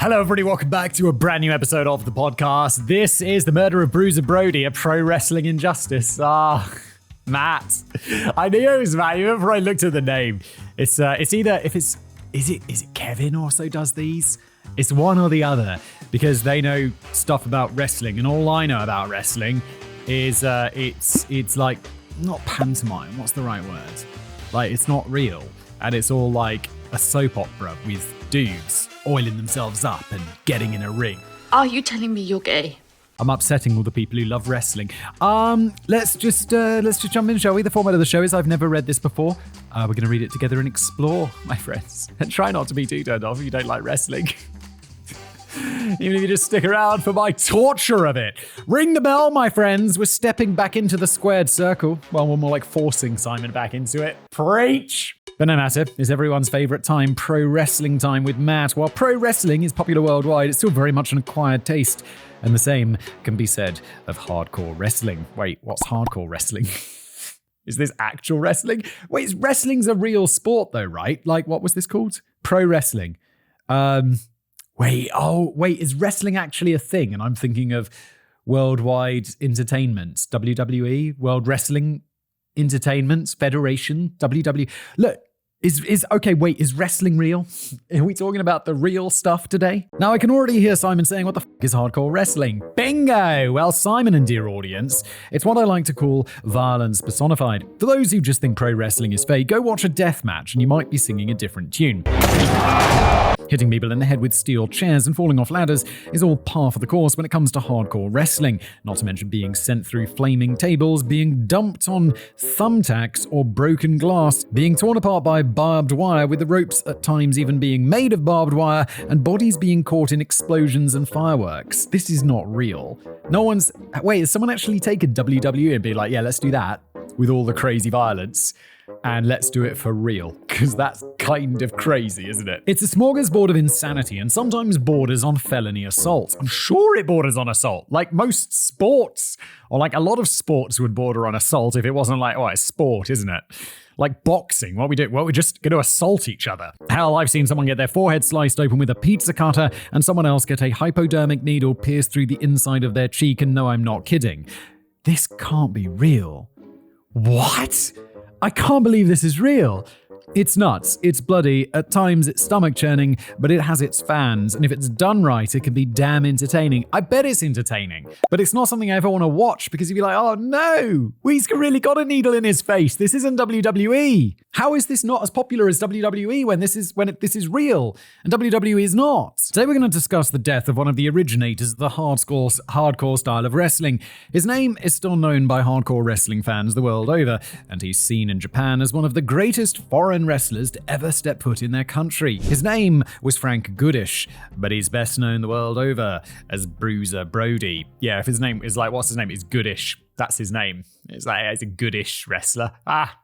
Hello, everybody. Welcome back to a brand new episode of the podcast. This is the murder of Bruiser Brody, a pro wrestling injustice. Matt. I knew it was Matt. Even before I looked at the name, it's either is it Kevin also does these? It's one or the other because they know stuff about wrestling, and all I know about wrestling is it's like not pantomime. What's the right word? Like it's not real, and it's all like a soap opera with dudes oiling themselves up and getting in a ring. Are you telling me you're gay? I'm upsetting all the people who love wrestling. Let's just jump in, shall we? The format of the show is I've never read this before. We're going to read it together and explore, my friends. And try not to be too turned off if you don't like wrestling. Even if you just stick around for my torture of it. Ring the bell, my friends. We're stepping back into the squared circle. Well, we're more like forcing Simon back into it. Preach! But no matter, it's everyone's favourite time, pro wrestling time with Matt. While pro wrestling is popular worldwide, it's still very much an acquired taste. And the same can be said of hardcore wrestling. Wait, what's hardcore wrestling? Is this actual wrestling? Wait, wrestling's a real sport though, right? Like, what was this called? Pro wrestling. Wait, is wrestling actually a thing? And I'm thinking of Worldwide Entertainment, WWE, World Wrestling Entertainment Federation, WWE. Look, is wrestling real? Are we talking about the real stuff today? Now, I can already hear Simon saying, what the f*** is hardcore wrestling? Bingo! Well, Simon and dear audience, it's what I like to call violence personified. For those who just think pro wrestling is fake, go watch a death match and you might be singing a different tune. Hitting people in the head with steel chairs and falling off ladders is all par for the course when it comes to hardcore wrestling, not to mention being sent through flaming tables, being dumped on thumbtacks or broken glass, being torn apart by barbed wire, with the ropes at times even being made of barbed wire, and bodies being caught in explosions and fireworks. This is not real. Has someone actually taken WWE and be like, yeah, let's do that with all the crazy violence? And let's do it for real, because that's kind of crazy, isn't it? It's a smorgasbord of insanity and sometimes borders on felony assault. I'm sure it borders on assault, like most sports, or like a lot of sports would border on assault if it wasn't like, oh, it's sport, isn't it? Like boxing, what we do, well, we're just going to assault each other. Hell, I've seen someone get their forehead sliced open with a pizza cutter and someone else get a hypodermic needle pierced through the inside of their cheek, and no, I'm not kidding. This can't be real. What? I can't believe this is real. It's nuts, it's bloody, at times it's stomach churning, but it has its fans, and if it's done right, it can be damn entertaining. I bet it's entertaining, but it's not something I ever want to watch because you'd be like, oh no, he's really got a needle in his face. This isn't WWE. How is this not as popular as WWE when this is real and WWE is not? Today we're going to discuss the death of one of the originators of the hardcore style of wrestling. His name is still known by hardcore wrestling fans the world over, and he's seen in Japan as one of the greatest foreign wrestlers to ever step foot in their country. His name was Frank Goodish, but he's best known the world over as Bruiser Brody. Yeah, if his name is like, what's his name? It's Goodish. That's his name. It's like, he's a goodish wrestler.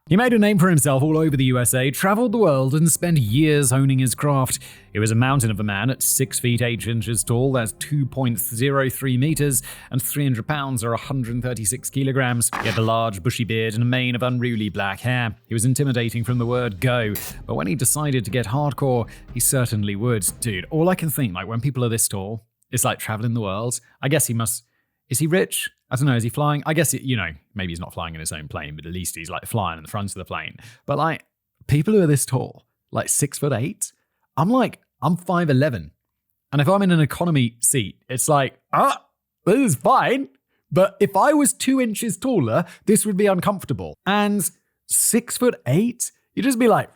He made a name for himself all over the USA, traveled the world, and spent years honing his craft. He was a mountain of a man at 6 feet 8 inches tall, that's 2.03 meters, and 300 pounds or 136 kilograms. He had a large bushy beard and a mane of unruly black hair. He was intimidating from the word go, but when he decided to get hardcore, he certainly would. Dude, all I can think, like, when people are this tall, it's like traveling the world. I guess he must... Is he rich? I don't know, is he flying? I guess, maybe he's not flying in his own plane, but at least he's like flying in the front of the plane. But like, people who are this tall, like 6'8", I'm 5'11". And if I'm in an economy seat, it's like, this is fine. But if I was 2 inches taller, this would be uncomfortable. And 6'8", you'd just be like,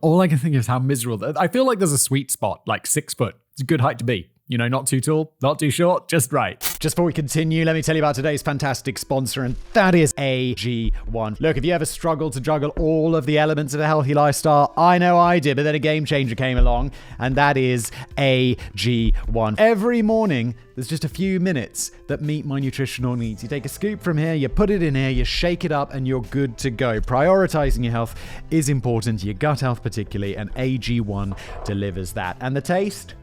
all I can think is how miserable. I feel like there's a sweet spot, like 6 foot. It's a good height to be. Not too tall, not too short, just right. Just before we continue, let me tell you about today's fantastic sponsor, and that is AG1. Look, if you ever struggled to juggle all of the elements of a healthy lifestyle, I know I did, but then a game changer came along, and that is AG1. Every morning, there's just a few minutes that meet my nutritional needs. You take a scoop from here, you put it in here, you shake it up, and you're good to go. Prioritizing your health is important, your gut health particularly, and AG1 delivers that. And the taste?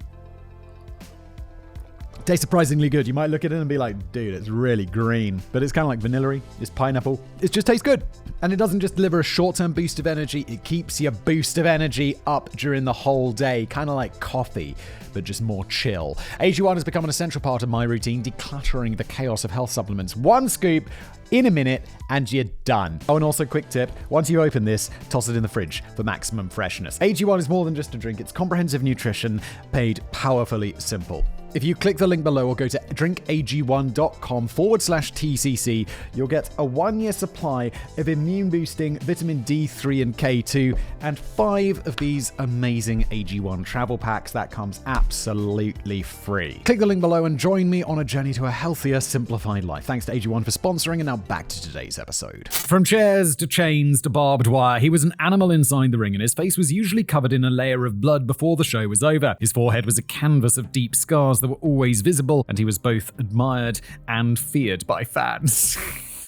Tastes surprisingly good. You might look at it and be like, dude, it's really green. But it's kind of like vanilla-y. It's pineapple. It just tastes good. And it doesn't just deliver a short-term boost of energy. It keeps your boost of energy up during the whole day. Kind of like coffee, but just more chill. AG1 has become an essential part of my routine, decluttering the chaos of health supplements. One scoop in a minute and you're done. Oh, and also quick tip, once you open this, toss it in the fridge for maximum freshness. AG1 is more than just a drink. It's comprehensive nutrition made powerfully simple. If you click the link below or go to drinkag1.com/TCC, you'll get a 1-year supply of immune-boosting vitamin D3 and K2 and 5 of these amazing AG1 travel packs. That comes absolutely free. Click the link below and join me on a journey to a healthier, simplified life. Thanks to AG1 for sponsoring, and now back to today's episode. From chairs to chains to barbed wire, he was an animal inside the ring, and his face was usually covered in a layer of blood before the show was over. His forehead was a canvas of deep scars that were always visible, and he was both admired and feared by fans.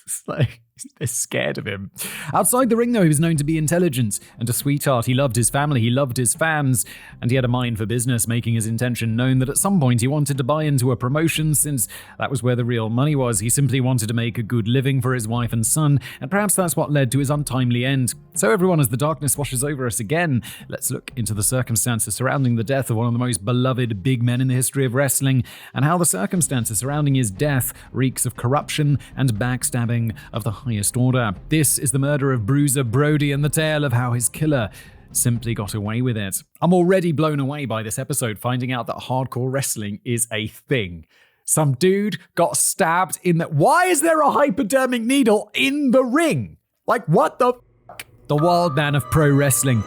It's like, they're scared of him. Outside the ring, though, he was known to be intelligent and a sweetheart. He loved his family, he loved his fans, and he had a mind for business, making his intention known that at some point he wanted to buy into a promotion, since that was where the real money was. He simply wanted to make a good living for his wife and son, and perhaps that's what led to his untimely end. So everyone, as the darkness washes over us again, let's look into the circumstances surrounding the death of one of the most beloved big men in the history of wrestling, and how the circumstances surrounding his death reeks of corruption and backstabbing of the highest order. This is the murder of Bruiser Brody, and the tale of how his killer simply got away with it. I'm already blown away by this episode, finding out that hardcore wrestling is a thing. Some dude got stabbed in the... Why is there a hypodermic needle in the ring? Like, what the fuck? The wild man of pro wrestling.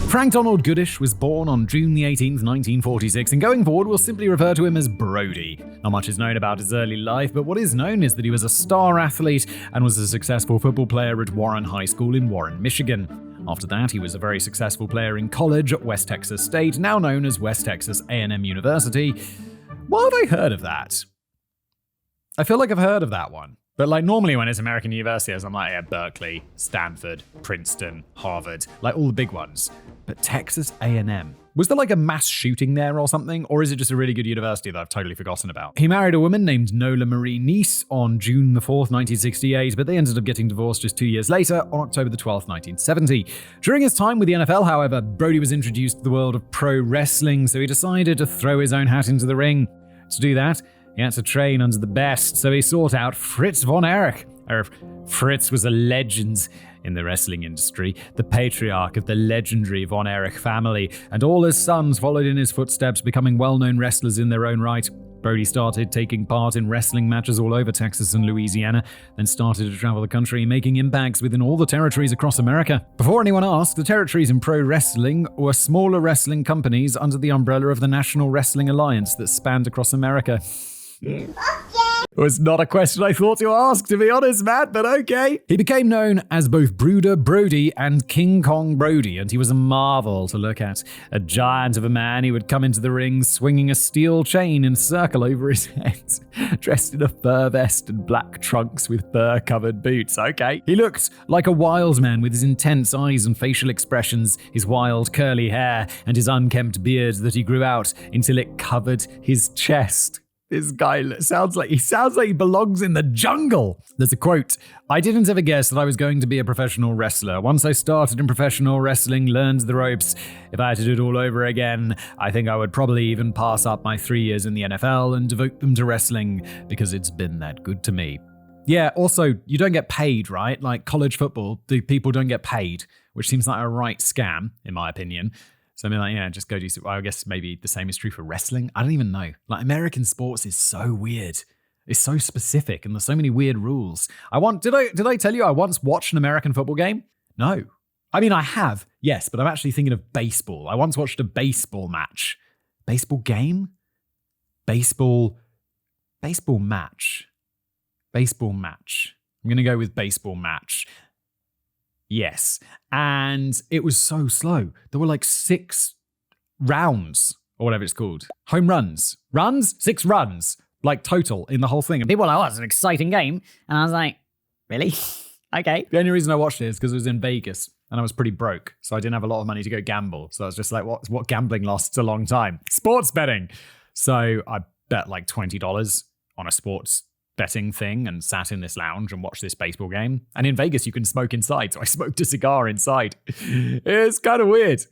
Frank Donald Goodish was born on June the 18th, 1946, and going forward we'll simply refer to him as Brody. Not much is known about his early life, but what is known is that he was a star athlete and was a successful football player at Warren High School in Warren, Michigan. After that, he was a very successful player in college at West Texas State, now known as West Texas A&M University. Why have I heard of that? I feel like I've heard of that one. But like normally when it's American universities, I'm like, yeah, Berkeley, Stanford, Princeton, Harvard, like all the big ones. But Texas A&M. Was there like a mass shooting there or something? Or is it just a really good university that I've totally forgotten about? He married a woman named Nola Marie Neese on June the 4th, 1968, but they ended up getting divorced just 2 years later on October the 12th, 1970. During his time with the NFL, however, Brody was introduced to the world of pro wrestling, so he decided to throw his own hat into the ring. To do that, he had to train under the best, so he sought out Fritz von Erich. Fritz was a legend in the wrestling industry, the patriarch of the legendary von Erich family, and all his sons followed in his footsteps, becoming well-known wrestlers in their own right. Brody started taking part in wrestling matches all over Texas and Louisiana, then started to travel the country, making impacts within all the territories across America. Before anyone asked, the territories in pro wrestling were smaller wrestling companies under the umbrella of the National Wrestling Alliance that spanned across America. It was not a question I thought to ask, to be honest, Matt, but okay. He became known as both Bruiser Brody and King Kong Brody, and he was a marvel to look at. A giant of a man, he would come into the ring swinging a steel chain in a circle over his head, dressed in a fur vest and black trunks with fur-covered boots. Okay. He looked like a wild man with his intense eyes and facial expressions, his wild curly hair, and his unkempt beard that he grew out until it covered his chest. This guy sounds like he belongs in the jungle. There's a quote. I didn't ever guess that I was going to be a professional wrestler. Once I started in professional wrestling, learned the ropes. If I had to do it all over again, I think I would probably even pass up my 3 years in the NFL and devote them to wrestling because it's been that good to me. Yeah, also, you don't get paid, right? Like college football, the people don't get paid, which seems like a right scam, in my opinion. So I mean, like, yeah, just go do. Well, I guess maybe the same is true for wrestling. I don't even know. Like American sports is so weird. It's so specific, and there's so many weird rules. Did I tell you I once watched an American football game? No. I mean, I have, yes, but I'm actually thinking of baseball. I once watched a baseball match. Baseball game? Baseball match. Baseball match. I'm going to go with baseball match. Yes. And it was so slow. There were like 6 rounds or whatever it's called. Home runs. 6 runs. Like total in the whole thing. And people were like, oh, it's an exciting game. And I was like, really? Okay. The only reason I watched it is because it was in Vegas and I was pretty broke. So I didn't have a lot of money to go gamble. So I was just like, what gambling lasts a long time? Sports betting. So I bet like $20 on a sports betting thing and sat in this lounge and watched this baseball game. And in Vegas, you can smoke inside. So I smoked a cigar inside. It's kind of weird.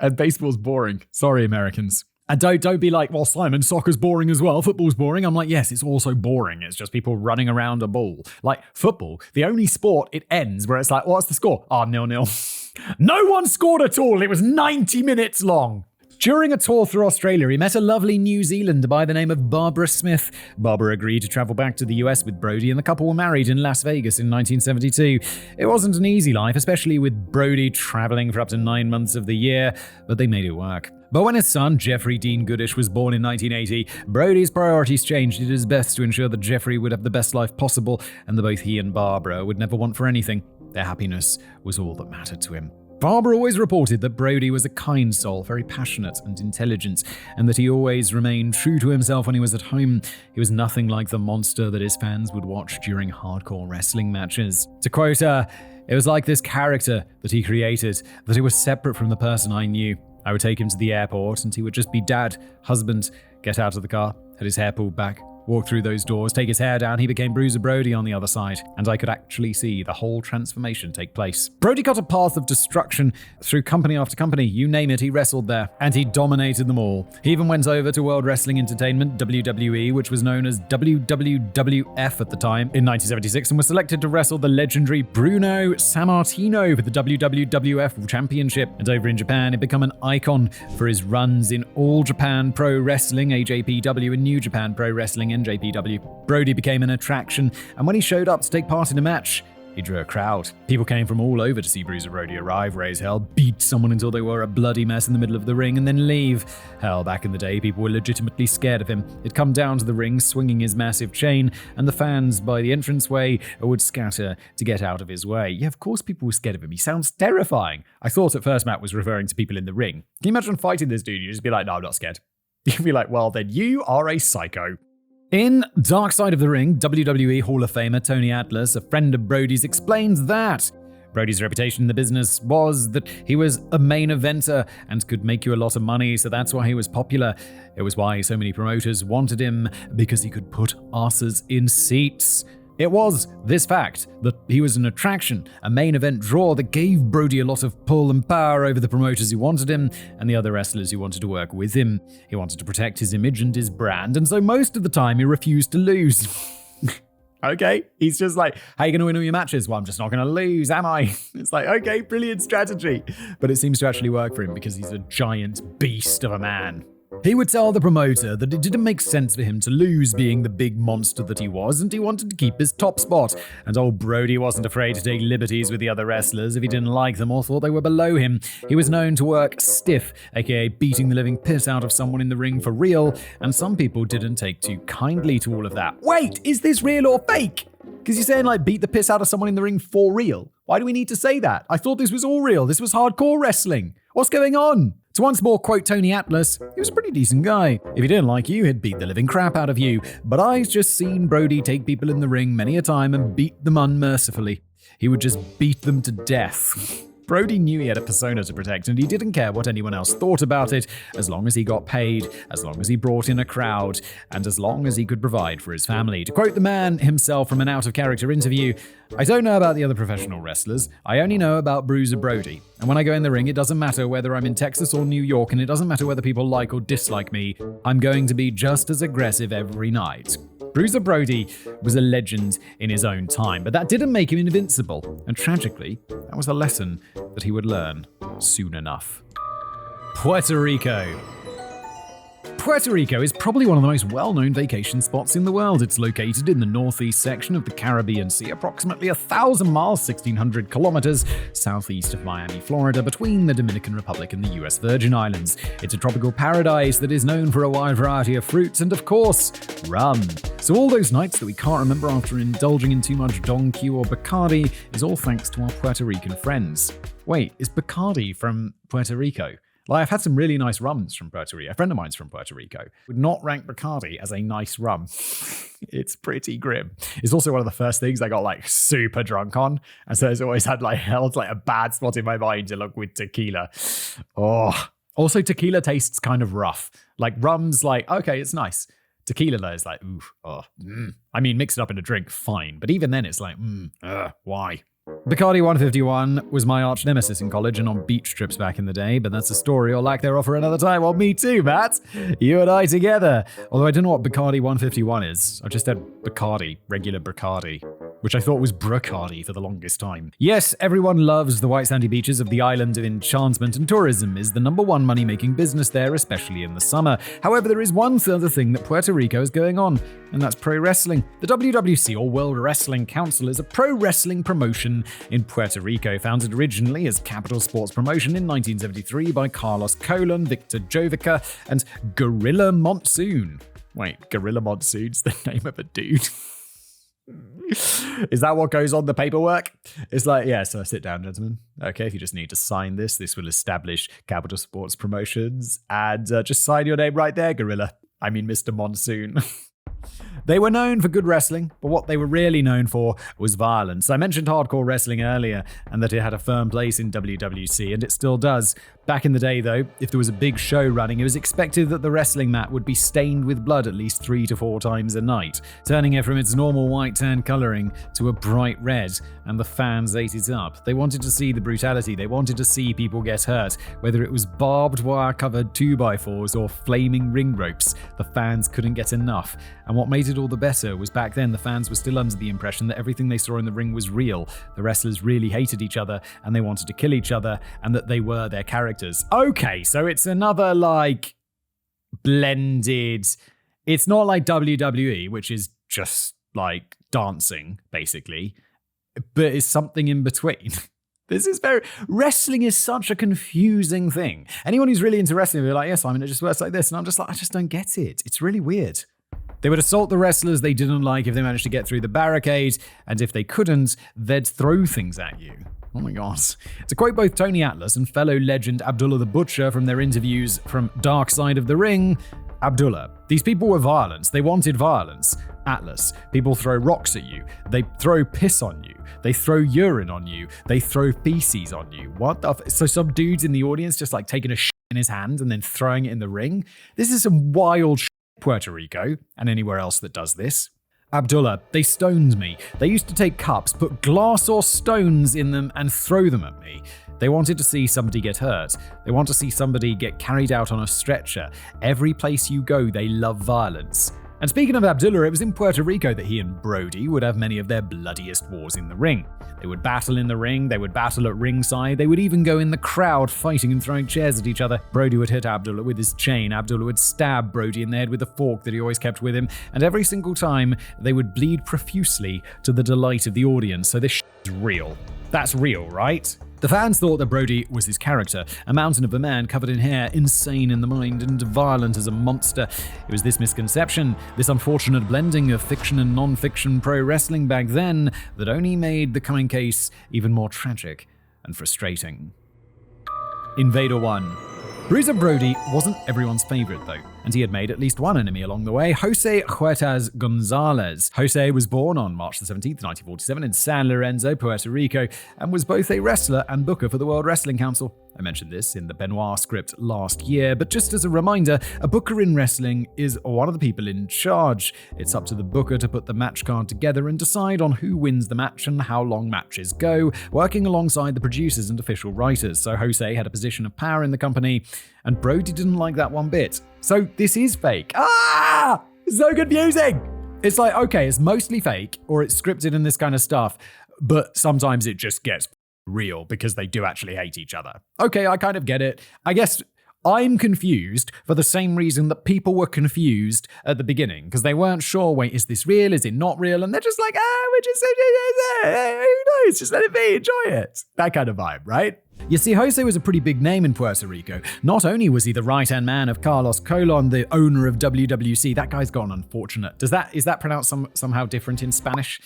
And baseball's boring. Sorry, Americans. And don't be like, well, Simon, soccer's boring as well. Football's boring. I'm like, yes, it's also boring. It's just people running around a ball. Like football, the only sport it ends where it's like, what's the score? 0-0. No one scored at all. It was 90 minutes long. During a tour through Australia, he met a lovely New Zealander by the name of Barbara Smith. Barbara agreed to travel back to the US with Brody, and the couple were married in Las Vegas in 1972. It wasn't an easy life, especially with Brody traveling for up to 9 months of the year, but they made it work. But when his son, Jeffrey Dean Goodish, was born in 1980, Brody's priorities changed. He did his best to ensure that Jeffrey would have the best life possible, and that both he and Barbara would never want for anything. Their happiness was all that mattered to him. Barbara always reported that Brody was a kind soul, very passionate and intelligent, and that he always remained true to himself when he was at home. He was nothing like the monster that his fans would watch during hardcore wrestling matches. To quote her, it was like this character that he created, that he was separate from the person I knew. I would take him to the airport and he would just be dad, husband, get out of the car, had his hair pulled back, walk through those doors, take his hair down. He became Bruiser Brody on the other side, and I could actually see the whole transformation take place. Brody got a path of destruction through company after company. You name it, he wrestled there, and he dominated them all. He even went over to World Wrestling Entertainment, WWE, which was known as WWWF at the time, in 1976, and was selected to wrestle the legendary Bruno Sammartino for the WWWF Championship. And over in Japan, he'd become an icon for his runs in All Japan Pro Wrestling, AJPW, and New Japan Pro Wrestling, NJPW. Brody became an attraction, and when he showed up to take part in a match, he drew a crowd. People came from all over to see Bruiser Brody arrive, raise hell, beat someone until they were a bloody mess in the middle of the ring, and then leave. Hell, back in the day, people were legitimately scared of him. He'd come down to the ring swinging his massive chain, and the fans by the entranceway would scatter to get out of his way. Yeah, of course people were scared of him. He sounds terrifying. I thought at first Matt was referring to people in the ring. Can you imagine fighting this dude? You'd just be like, no, I'm not scared. You'd be like, well, then you are a psycho. In Dark Side of the Ring, WWE Hall of Famer Tony Atlas, a friend of Brody's, explains that Brody's reputation in the business was that he was a main eventer and could make you a lot of money, so that's why he was popular. It was why so many promoters wanted him, because he could put asses in seats. It was this fact that he was an attraction, a main event draw, that gave Brody a lot of pull and power over the promoters who wanted him and the other wrestlers who wanted to work with him. He wanted to protect his image and his brand, and so most of the time he refused to lose. Okay, he's just like, how are you going to win all your matches? Well, I'm just not going to lose, am I? It's like, okay, brilliant strategy. But it seems to actually work for him because he's a giant beast of a man. He would tell the promoter that it didn't make sense for him to lose being the big monster that he was, and he wanted to keep his top spot. And old Brody wasn't afraid to take liberties with the other wrestlers if he didn't like them or thought they were below him. He was known to work stiff, aka beating the living piss out of someone in the ring for real, and some people didn't take too kindly to all of that. Wait, is this real or fake? Because you're saying like beat the piss out of someone in the ring for real. Why do we need to say that? I thought this was all real. This was hardcore wrestling. What's going on? To once more quote Tony Atlas, he was a pretty decent guy. If he didn't like you, he'd beat the living crap out of you. But I've just seen Brody take people in the ring many a time and beat them unmercifully. He would just beat them to death. Brody knew he had a persona to protect, and he didn't care what anyone else thought about it, as long as he got paid, as long as he brought in a crowd, and as long as he could provide for his family. To quote the man himself from an out-of-character interview, I don't know about the other professional wrestlers, I only know about Bruiser Brody. And when I go in the ring, it doesn't matter whether I'm in Texas or New York, and it doesn't matter whether people like or dislike me, I'm going to be just as aggressive every night. Bruiser Brody was a legend in his own time, but that didn't make him invincible. And tragically, that was a lesson that he would learn soon enough. Puerto Rico. Puerto Rico is probably one of the most well-known vacation spots in the world. It's located in the northeast section of the Caribbean Sea, approximately 1,000 miles, 1,600 kilometers, southeast of Miami, Florida, between the Dominican Republic and the US Virgin Islands. It's a tropical paradise that is known for a wide variety of fruits and, of course, rum. So all those nights that we can't remember after indulging in too much Don Q or Bacardi is all thanks to our Puerto Rican friends. Wait, is Bacardi from Puerto Rico? Like, I've had some really nice rums from Puerto Rico. A friend of mine's from Puerto Rico. Would not rank Bacardi as a nice rum. It's pretty grim. It's also one of the first things I got like super drunk on. And so it's always had like held like a bad spot in my mind to look with tequila. Oh, Also, tequila tastes kind of rough. Like rum's like, okay, it's nice. Tequila though is like, ooh, I mean, mix it up in a drink, fine. But even then it's like, why? Bacardi 151 was my arch nemesis in college and on beach trips back in the day, but that's a story or lack thereof for another time. Well, me too, Matt. You and I together. Although I don't know what Bacardi 151 is. I just had Bacardi, regular Bacardi, which I thought was Bracardi for the longest time. Yes, everyone loves the white sandy beaches of the island of enchantment, and tourism is the number one money-making business there, especially in the summer. However, there is one other thing that Puerto Rico is going on, and that's pro wrestling. The WWC, or World Wrestling Council, is a pro wrestling promotion in Puerto Rico, founded originally as Capital Sports Promotion in 1973 by Carlos Colon, Victor Jovica, and Gorilla Monsoon. Wait, Gorilla Monsoon's the name of a dude? Is that what goes on the paperwork? It's like, yeah, so sit down, gentlemen. Okay, if you just need to sign this will establish Capital Sports Promotions, and just sign your name right there, Gorilla. I mean, Mr. Monsoon. They were known for good wrestling, but what they were really known for was violence. I mentioned hardcore wrestling earlier, and that it had a firm place in WWC, and it still does. Back in the day, though, if there was a big show running, it was expected that the wrestling mat would be stained with blood at least 3 to 4 times a night, turning it from its normal white tan coloring to a bright red, and the fans ate it up. They wanted to see the brutality. They wanted to see people get hurt, whether it was barbed wire-covered 2x4s or flaming ring ropes. The fans couldn't get enough. And what made it all the better was back then the fans were still under the impression that everything they saw in the ring was real. The wrestlers really hated each other, and they wanted to kill each other, and that they were their characters. Okay, so it's another, like, blended... It's not like WWE, which is just, like, dancing, basically, but it's something in between. Wrestling is such a confusing thing. Anyone who's really into wrestling will be like, yes, Simon, it just works like this. And I'm just like, I just don't get it. It's really weird. They would assault the wrestlers they didn't like if they managed to get through the barricade, and if they couldn't, they'd throw things at you. Oh my god. To quote both Tony Atlas and fellow legend Abdullah the Butcher from their interviews from Dark Side of the Ring, Abdullah, these people were violence. They wanted violence. Atlas, people throw rocks at you. They throw piss on you. They throw urine on you. They throw feces on you. What the So some dude's in the audience just like taking a shit in his hand and then throwing it in the ring? This is some wild shit. Puerto Rico, and anywhere else that does this. Abdullah, they stoned me. They used to take cups, put glass or stones in them, and throw them at me. They wanted to see somebody get hurt. They want to see somebody get carried out on a stretcher. Every place you go, they love violence. And speaking of Abdullah, it was in Puerto Rico that he and Brody would have many of their bloodiest wars in the ring. They would battle in the ring, they would battle at ringside, they would even go in the crowd fighting and throwing chairs at each other. Brody would hit Abdullah with his chain, Abdullah would stab Brody in the head with a fork that he always kept with him, and every single time they would bleed profusely to the delight of the audience. So this is real. That's real, right? The fans thought that Brody was his character, a mountain of a man covered in hair, insane in the mind and violent as a monster. It was this misconception, this unfortunate blending of fiction and non-fiction pro wrestling back then, that only made the coming case even more tragic and frustrating. Invader 1. Bruiser Brody wasn't everyone's favorite though, and he had made at least one enemy along the way, Jose Huertas Gonzalez. Jose was born on March 17, 1947 in San Lorenzo, Puerto Rico, and was both a wrestler and booker for the World Wrestling Council. I mentioned this in the Benoit script last year, but just as a reminder, a booker in wrestling is one of the people in charge. It's up to the booker to put the match card together and decide on who wins the match and how long matches go, working alongside the producers and official writers. So Jose had a position of power in the company, and Brody didn't like that one bit. So this is fake. It's so confusing! It's like, okay, it's mostly fake, or it's scripted and this kind of stuff, but sometimes it just gets real because they do actually hate each other. Okay, I kind of get it. I guess I'm confused for the same reason that people were confused at the beginning, because they weren't sure, wait, is this real? Is it not real? And they're just like, we're just, who knows? Just let it be, enjoy it. That kind of vibe, right? You see, Jose was a pretty big name in Puerto Rico. Not only was he the right-hand man of Carlos Colon, the owner of WWC, that guy's gone unfortunate. Is that pronounced somehow different in Spanish?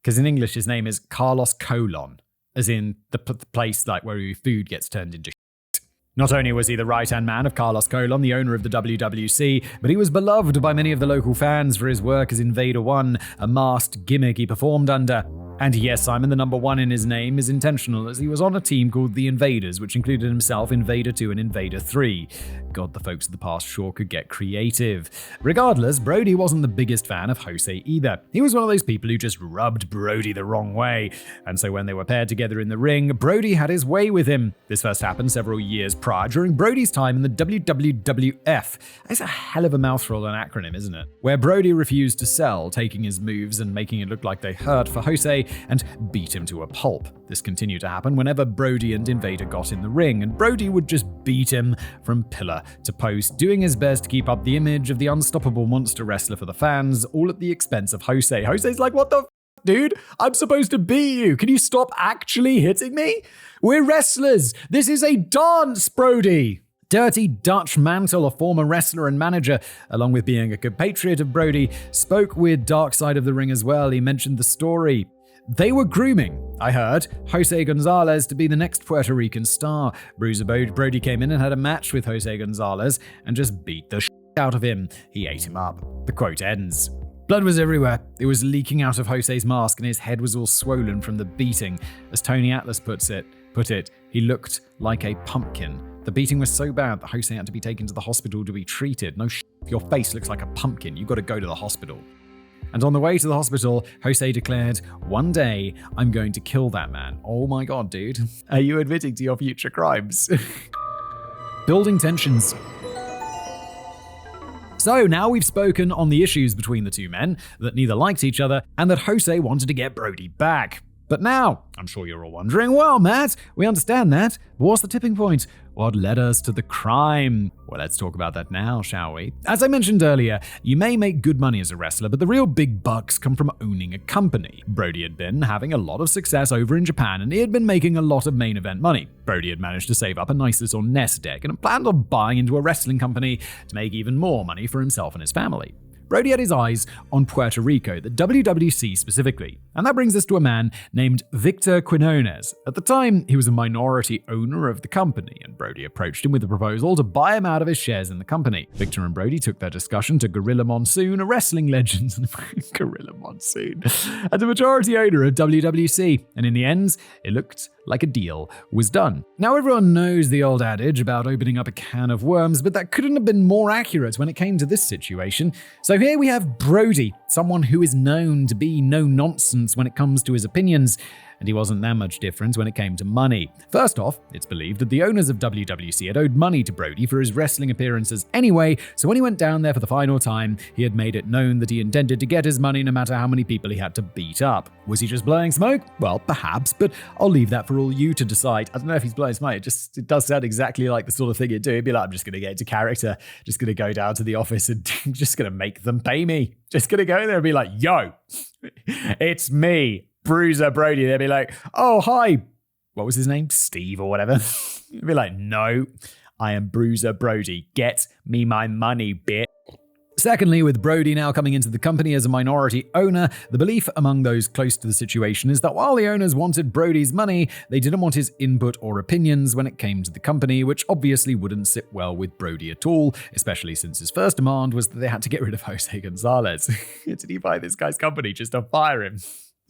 Because in English, his name is Carlos Colon, as in the place like where your food gets turned into shit. Not only was he the right-hand man of Carlos Colon, the owner of the WWC, but he was beloved by many of the local fans for his work as Invader 1, a masked gimmick he performed under. And yes, Simon, the number 1 in his name is intentional, as he was on a team called the Invaders, which included himself, Invader 2 and Invader 3. God, the folks of the past sure could get creative. Regardless, Brody wasn't the biggest fan of Jose either. He was one of those people who just rubbed Brody the wrong way. And so when they were paired together in the ring, Brody had his way with him. This first happened several years prior, during Brody's time in the WWWF. It's a hell of a mouthful an acronym, isn't it? Where Brody refused to sell, taking his moves and making it look like they hurt for Jose, and beat him to a pulp. This continued to happen whenever Brody and Invader got in the ring, and Brody would just beat him from pillar to post, doing his best to keep up the image of the unstoppable monster wrestler for the fans, all at the expense of Jose. Jose's like, what the f***, dude? I'm supposed to beat you. Can you stop actually hitting me? We're wrestlers. This is a dance, Brody. Dirty Dutch Mantle, a former wrestler and manager, along with being a compatriot of Brody, spoke with Dark Side of the Ring as well. He mentioned the story. They were grooming, I heard, Jose Gonzalez to be the next Puerto Rican star. Bruiser Brody came in and had a match with Jose Gonzalez and just beat the shit out of him. He ate him up. The quote ends. Blood was everywhere. It was leaking out of Jose's mask and his head was all swollen from the beating. As Tony Atlas put it, he looked like a pumpkin. The beating was so bad that Jose had to be taken to the hospital to be treated. No shit, your face looks like a pumpkin. You've got to go to the hospital. And on the way to the hospital, Jose declared, one day, I'm going to kill that man. Oh my god, dude. Are you admitting to your future crimes? Building tensions. So now we've spoken on the issues between the two men, that neither liked each other, and that Jose wanted to get Brody back. But now, I'm sure you're all wondering, well, Matt, we understand that, but what's the tipping point? What led us to the crime? Well, let's talk about that now, shall we? As I mentioned earlier, you may make good money as a wrestler, but the real big bucks come from owning a company. Brody had been having a lot of success over in Japan, and he had been making a lot of main event money. Brody had managed to save up a nice little nest egg and planned on buying into a wrestling company to make even more money for himself and his family. Brody had his eyes on Puerto Rico, the WWC specifically, and that brings us to a man named Victor Quinones. At the time, he was a minority owner of the company, and Brody approached him with a proposal to buy him out of his shares in the company. Victor and Brody took their discussion to Gorilla Monsoon, a wrestling legend, Gorilla Monsoon, and a majority owner of WWC, and in the end, it looked like a deal was done. Now everyone knows the old adage about opening up a can of worms, but that couldn't have been more accurate when it came to this situation. So here we have Brody, someone who is known to be no nonsense when it comes to his opinions, and he wasn't that much different when it came to money. First off, it's believed that the owners of WWC had owed money to Brody for his wrestling appearances anyway, so when he went down there for the final time, he had made it known that he intended to get his money no matter how many people he had to beat up. Was he just blowing smoke? Well, perhaps, but I'll leave that for all you to decide. I don't know if he's blowing smoke, it does sound exactly like the sort of thing he'd do. He'd be like, I'm just going to get into character, just going to go down to the office and just going to make them pay me. Just going to go in there and be like, yo, it's me, Bruiser Brody. They'd be like, oh, hi. What was his name? Steve or whatever. He'd be like, no, I am Bruiser Brody. Get me my money, bitch. Secondly, with Brody now coming into the company as a minority owner, the belief among those close to the situation is that while the owners wanted Brody's money, they didn't want his input or opinions when it came to the company, which obviously wouldn't sit well with Brody at all, especially since his first demand was that they had to get rid of Jose Gonzalez. Did he buy this guy's company just to fire him?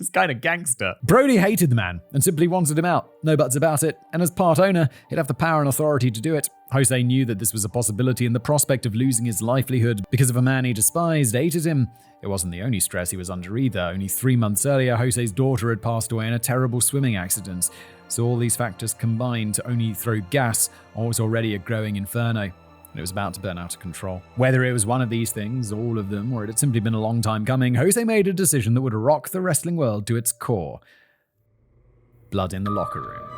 It's kind of gangster. Brody hated the man and simply wanted him out. No buts about it. And as part owner, he'd have the power and authority to do it. Jose knew that this was a possibility, and the prospect of losing his livelihood because of a man he despised hated him. It wasn't the only stress he was under either. Only 3 months earlier, Jose's daughter had passed away in a terrible swimming accident. So all these factors combined to only throw gas on what was already a growing inferno. And it was about to burn out of control. Whether it was one of these things, all of them, or it had simply been a long time coming, Jose made a decision that would rock the wrestling world to its core. Blood in the locker room.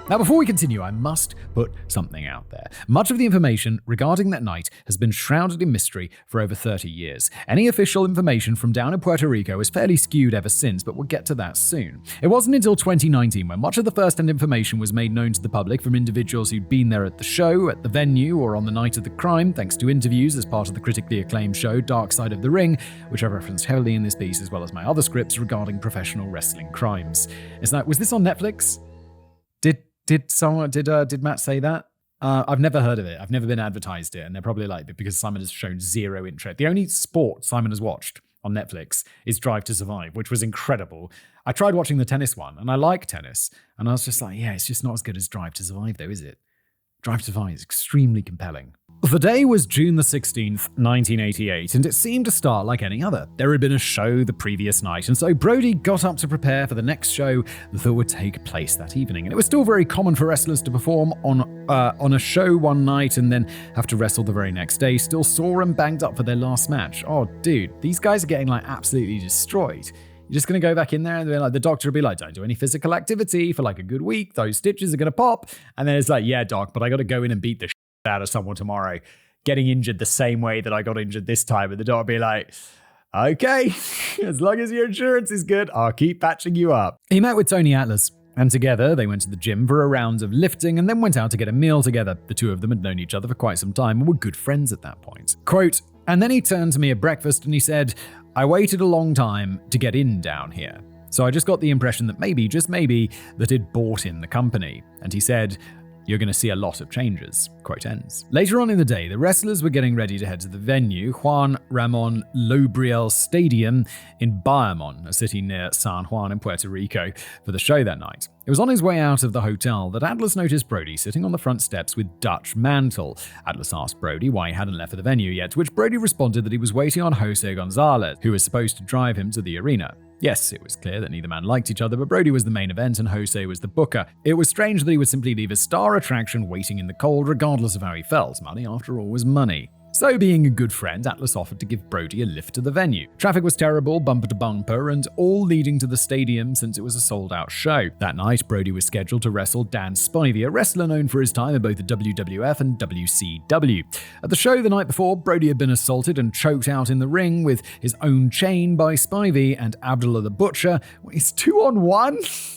Now, before we continue, I must put something out there. Much of the information regarding that night has been shrouded in mystery for over 30 years. Any official information from down in Puerto Rico is fairly skewed ever since, but we'll get to that soon. It wasn't until 2019 when much of the first-hand information was made known to the public from individuals who'd been there at the show, at the venue, or on the night of the crime, thanks to interviews as part of the critically acclaimed show Dark Side of the Ring, which I referenced heavily in this piece, as well as my other scripts regarding professional wrestling crimes. Was this on Netflix? Did Matt say that? I've never heard of it. I've never been advertised it, and they're probably like, because Simon has shown zero interest. The only sport Simon has watched on Netflix is Drive to Survive, which was incredible. I tried watching the tennis one, and I like tennis, and I was just like, yeah, it's just not as good as Drive to Survive, though, is it? Drive to Survive is extremely compelling. The day was June the 16th, 1988, and it seemed to start like any other. There had been a show the previous night, and so Brody got up to prepare for the next show that would take place that evening. And it was still very common for wrestlers to perform on a show one night and then have to wrestle the very next day, still sore and banged up for their last match. Oh, dude, these guys are getting absolutely destroyed. You're just going to go back in there and the doctor will be like, don't do any physical activity for a good week. Those stitches are going to pop. And then it's like, yeah, doc, but I got to go in and beat the shit out of someone tomorrow, getting injured the same way that I got injured this time. And the doctor will be like, okay, as long as your insurance is good, I'll keep patching you up. He met with Tony Atlas, and together they went to the gym for a round of lifting and then went out to get a meal together. The two of them had known each other for quite some time and were good friends at that point. Quote, and then he turned to me at breakfast and he said, I waited a long time to get in down here. So I just got the impression that maybe, just maybe, that he'd bought in the company. And he said, you're going to see a lot of changes. Quote ends. Later on in the day, the wrestlers were getting ready to head to the venue, Juan Ramon Lobriel Stadium in Bayamon, a city near San Juan in Puerto Rico, for the show that night. It was on his way out of the hotel that Atlas noticed Brody sitting on the front steps with Dutch Mantle. Atlas asked Brody why he hadn't left for the venue yet, to which Brody responded that he was waiting on Jose Gonzalez, who was supposed to drive him to the arena. Yes, it was clear that neither man liked each other, but Brody was the main event and Jose was the booker. It was strange that he would simply leave a star attraction waiting in the cold regardless of how he felt. Money, after all, was money. So, being a good friend, Atlas offered to give Brody a lift to the venue. Traffic was terrible, bumper to bumper, and all leading to the stadium since it was a sold-out show. That night, Brody was scheduled to wrestle Dan Spivey, a wrestler known for his time in both the WWF and WCW. At the show the night before, Brody had been assaulted and choked out in the ring with his own chain by Spivey and Abdullah the Butcher. It's 2-on-1?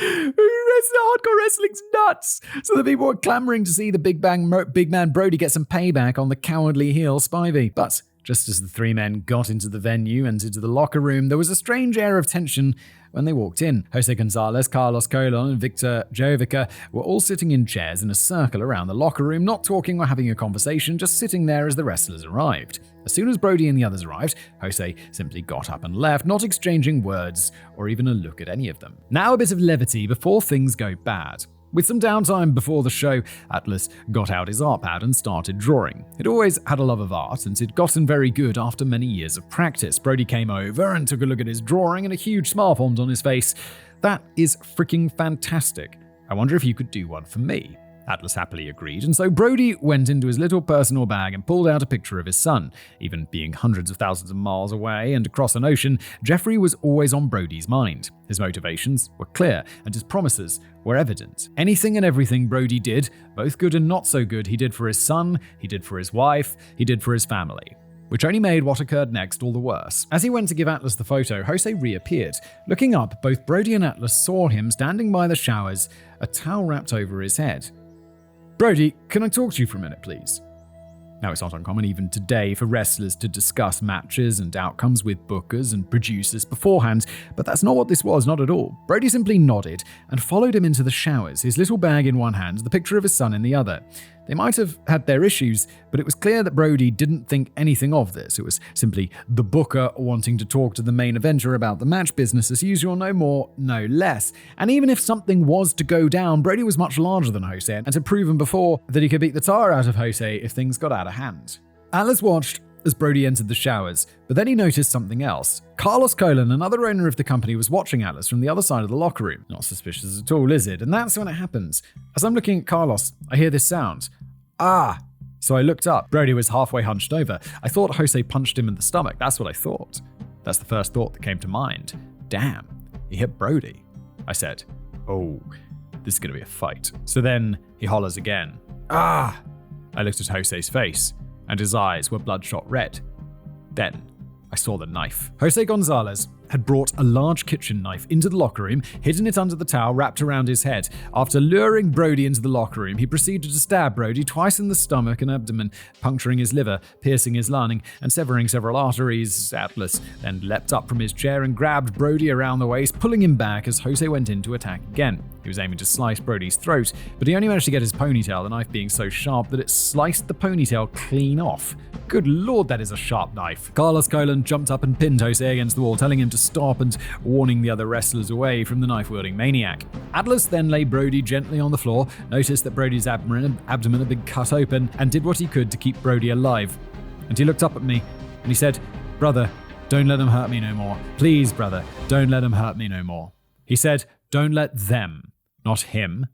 Hardcore wrestling's nuts. So the people were clamoring to see the big man Brody get some payback on the cowardly heel Spivey. But just as the three men got into the venue and into the locker room, there was a strange air of tension when they walked in. Jose Gonzalez, Carlos Colon, and Victor Jovica were all sitting in chairs in a circle around the locker room, not talking or having a conversation, just sitting there as the wrestlers arrived. As soon as Brody and the others arrived, Jose simply got up and left, not exchanging words or even a look at any of them. Now a bit of levity before things go bad. With some downtime before the show, Atlas got out his art pad and started drawing. He'd always had a love of art, and he'd gotten very good after many years of practice. Brody came over and took a look at his drawing, and a huge smile formed on his face. That is freaking fantastic. I wonder if you could do one for me. Atlas happily agreed, and so Brody went into his little personal bag and pulled out a picture of his son. Even being hundreds of thousands of miles away and across an ocean, Jeffrey was always on Brody's mind. His motivations were clear, and his promises were evident. Anything and everything Brody did, both good and not so good, he did for his son, he did for his wife, he did for his family. Which only made what occurred next all the worse. As he went to give Atlas the photo, Jose reappeared. Looking up, both Brody and Atlas saw him standing by the showers, a towel wrapped over his head. Brody, can I talk to you for a minute, please? Now, it's not uncommon even today for wrestlers to discuss matches and outcomes with bookers and producers beforehand, but that's not what this was, not at all. Brody simply nodded and followed him into the showers, his little bag in one hand, the picture of his son in the other. They might have had their issues, but it was clear that Brody didn't think anything of this. It was simply the booker wanting to talk to the main eventer about the match business as usual, no more, no less. And even if something was to go down, Brody was much larger than Jose and had proven before that he could beat the tar out of Jose if things got out of hand. Atlas watched as Brody entered the showers, but then he noticed something else. Carlos Colon, another owner of the company, was watching Atlas from the other side of the locker room. Not suspicious at all, is it? And that's when it happens. As I'm looking at Carlos, I hear this sound. Ah! So I looked up. Brody was halfway hunched over. I thought Jose punched him in the stomach. That's what I thought. That's the first thought that came to mind. Damn, he hit Brody. I said, oh, this is going to be a fight. So then he hollers again. Ah! I looked at Jose's face, and his eyes were bloodshot red. Then I saw the knife. Jose Gonzalez had brought a large kitchen knife into the locker room, hidden it under the towel wrapped around his head. After luring Brody into the locker room, he proceeded to stab Brody twice in the stomach and abdomen, puncturing his liver, piercing his lung, and severing several arteries. Atlas then leapt up from his chair and grabbed Brody around the waist, pulling him back as Jose went in to attack again. He was aiming to slice Brody's throat, but he only managed to get his ponytail, the knife being so sharp that it sliced the ponytail clean off. Good lord, that is a sharp knife. Carlos Colon jumped up and pinned Jose against the wall, telling him to stop and warning the other wrestlers away from the knife-wielding maniac. Atlas then laid Brody gently on the floor, noticed that Brody's abdomen had been cut open, and did what he could to keep Brody alive. And he looked up at me, and he said, "Brother, don't let them hurt me no more. Please, brother, don't let them hurt me no more." He said, "Don't let them," not him,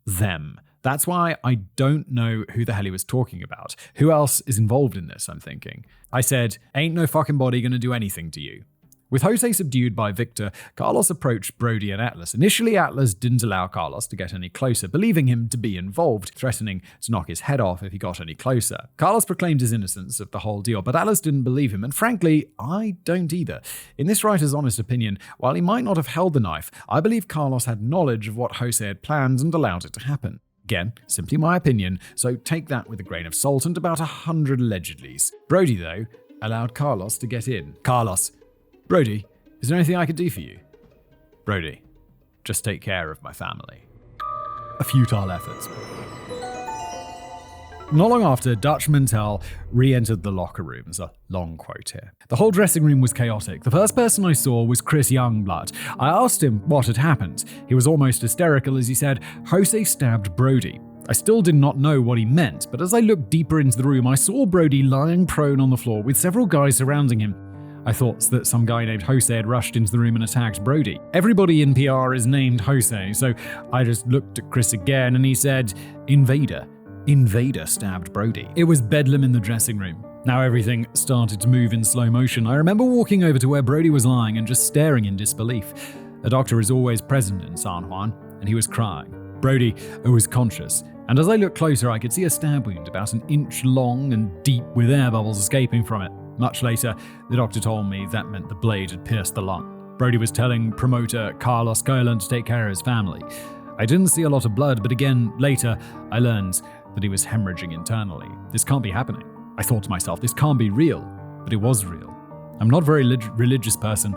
them. That's why I don't know who the hell he was talking about. Who else is involved in this, I'm thinking. I said, "Ain't no fucking body gonna do anything to you." With Jose subdued by Victor, Carlos approached Brody and Atlas. Initially, Atlas didn't allow Carlos to get any closer, believing him to be involved, threatening to knock his head off if he got any closer. Carlos proclaimed his innocence of the whole deal, but Atlas didn't believe him, and frankly, I don't either. In this writer's honest opinion, while he might not have held the knife, I believe Carlos had knowledge of what Jose had planned and allowed it to happen. Again, simply my opinion, so take that with a grain of salt and about 100 allegedlys. Brody, though, allowed Carlos to get in. Carlos: "Brody, is there anything I could do for you?" Brody: "Just take care of my family." A futile effort. Not long after, Dutch Mantell re-entered the locker room. There's a long quote here. The whole dressing room was chaotic. The first person I saw was Chris Youngblood. I asked him what had happened. He was almost hysterical as he said, "Jose stabbed Brody." I still did not know what he meant, but as I looked deeper into the room, I saw Brody lying prone on the floor with several guys surrounding him. I thought that some guy named Jose had rushed into the room and attacked Brody. Everybody in PR is named Jose, so I just looked at Chris again and he said, "Invader. Invader stabbed Brody." It was bedlam in the dressing room. Now everything started to move in slow motion. I remember walking over to where Brody was lying and just staring in disbelief. A doctor is always present in San Juan, and he was crying. Brody was conscious, and as I looked closer, I could see a stab wound about an inch long and deep with air bubbles escaping from it. Much later, the doctor told me that meant the blade had pierced the lung. Brody was telling promoter Carlos Colon to take care of his family. I didn't see a lot of blood, but again, later, I learned that he was hemorrhaging internally. This can't be happening. I thought to myself, this can't be real, but it was real. I'm not a very religious person,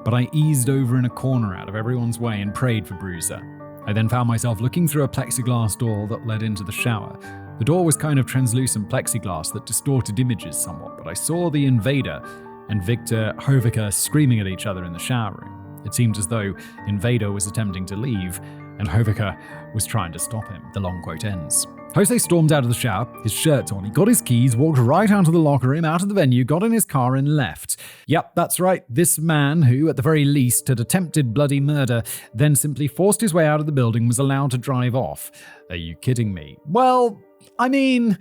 but I eased over in a corner out of everyone's way and prayed for Bruiser. I then found myself looking through a plexiglass door that led into the shower. The door was kind of translucent plexiglass that distorted images somewhat, but I saw the Invader and Victor Hovica screaming at each other in the shower room. It seemed as though Invader was attempting to leave, and Hovica was trying to stop him. The long quote ends. Jose stormed out of the shower, his shirt on. He got his keys, walked right out of the locker room, out of the venue, got in his car and left. Yep, that's right. This man, who at the very least had attempted bloody murder, then simply forced his way out of the building, was allowed to drive off. Are you kidding me? Well, I mean,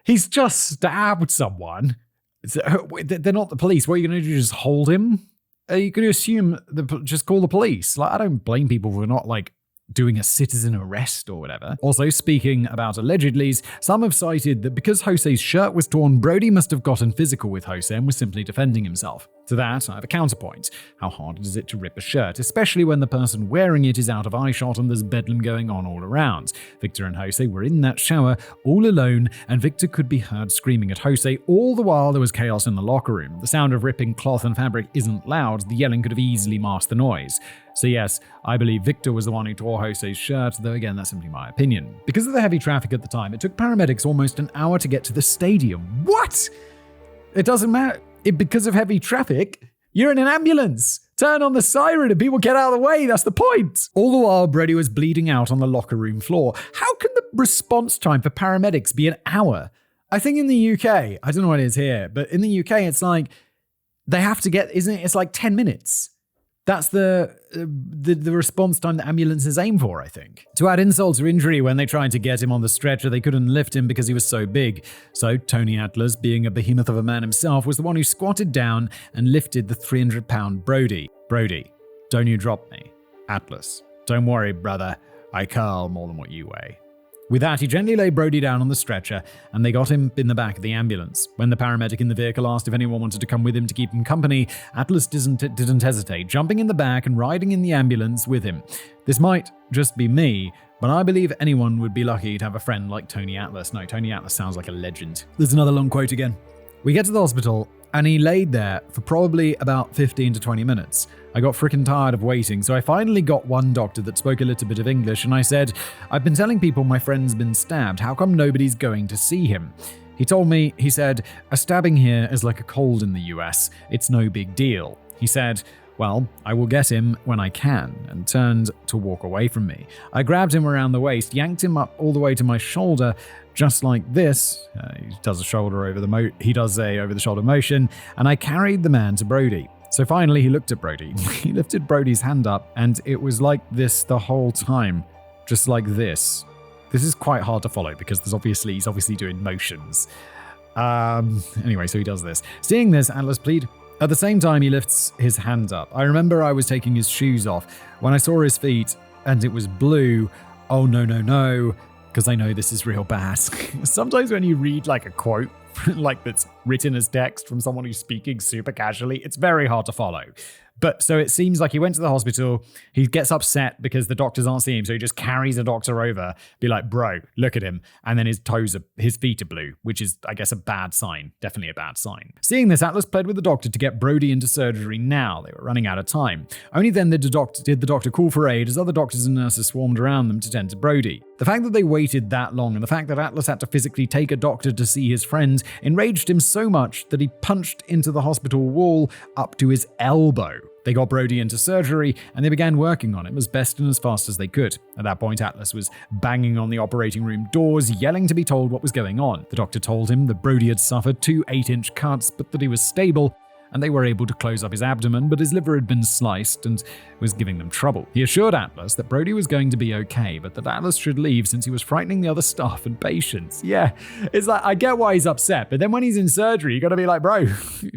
he's just stabbed someone. They're not the police. What are you going to do? Just hold him? Are you going to assume just call the police? Like, I don't blame people for not doing a citizen arrest or whatever. Also, speaking about allegedlys, some have cited that because Jose's shirt was torn, Brody must have gotten physical with Jose and was simply defending himself. To that, I have a counterpoint. How hard is it to rip a shirt, especially when the person wearing it is out of eyeshot and there's bedlam going on all around? Victor and Jose were in that shower, all alone, and Victor could be heard screaming at Jose. All the while there was chaos in the locker room. The sound of ripping cloth and fabric isn't loud. The yelling could have easily masked the noise. So yes, I believe Victor was the one who tore Jose's shirt, though again, that's simply my opinion. Because of the heavy traffic at the time, it took paramedics almost an hour to get to the stadium. What? It doesn't matter. Because of heavy traffic, you're in an ambulance. Turn on the siren and people get out of the way. That's the point. All the while, Brody was bleeding out on the locker room floor. How can the response time for paramedics be an hour? I think in the UK, I don't know what it is here, but in the UK, it's like they have to get, isn't it? It's like 10 minutes. That's the response time that ambulances aim for, I think. To add insult to injury, when they tried to get him on the stretcher, they couldn't lift him because he was so big. So Tony Atlas, being a behemoth of a man himself, was the one who squatted down and lifted the 300-pound Brody. Brody, don't you drop me. Atlas, don't worry, brother. I curl more than what you weigh. With that, he gently laid Brody down on the stretcher, and they got him in the back of the ambulance. When the paramedic in the vehicle asked if anyone wanted to come with him to keep him company, Atlas didn't hesitate, jumping in the back and riding in the ambulance with him. This might just be me, but I believe anyone would be lucky to have a friend like Tony Atlas. No, Tony Atlas sounds like a legend. There's another long quote again. We get to the hospital, And he laid there for probably about 15 to 20 minutes. I got freaking tired of waiting, so I finally got one doctor that spoke a little bit of English, and I said, "I've been telling people my friend's been stabbed. How come nobody's going to see him?" He told me, he said, "A stabbing here is like a cold in the US. It's no big deal." He said, "Well, I will get him when I can," and turned to walk away from me. I grabbed him around the waist, yanked him up all the way to my shoulder, just like this. He does a over the shoulder motion, and I carried the man to Brody. So finally, he looked at Brody. He lifted Brody's hand up, and it was like this the whole time, just like this. This is quite hard to follow because he's obviously doing motions. Anyway, so he does this. Seeing this, Atlas plead. At the same time, he lifts his hand up. I remember I was taking his shoes off when I saw his feet, and it was blue. Oh, no, because I know this is real bad. Sometimes when you read like a quote, like that's written as text from someone who's speaking super casually, it's very hard to follow. But so it seems like he went to the hospital, he gets upset because the doctors aren't seeing him, so he just carries a doctor over, be like, "Bro, look at him." And then his feet are blue, which is, I guess, a bad sign. Definitely a bad sign. Seeing this, Atlas pled with the doctor to get Brody into surgery now. They were running out of time. Only then did the doctor call for aid as other doctors and nurses swarmed around them to tend to Brody. The fact that they waited that long and the fact that Atlas had to physically take a doctor to see his friend enraged him so much that he punched into the hospital wall up to his elbow. They got Brody into surgery, and they began working on him as best and as fast as they could. At that point, Atlas was banging on the operating room doors, yelling to be told what was going on. The doctor told him that Brody had suffered 2 8-inch cuts, but that he was stable, and they were able to close up his abdomen, but his liver had been sliced and was giving them trouble. He assured Atlas that Brody was going to be okay, but that Atlas should leave since he was frightening the other staff and patients. Yeah, it's like, I get why he's upset, but then when he's in surgery, you gotta be like, bro,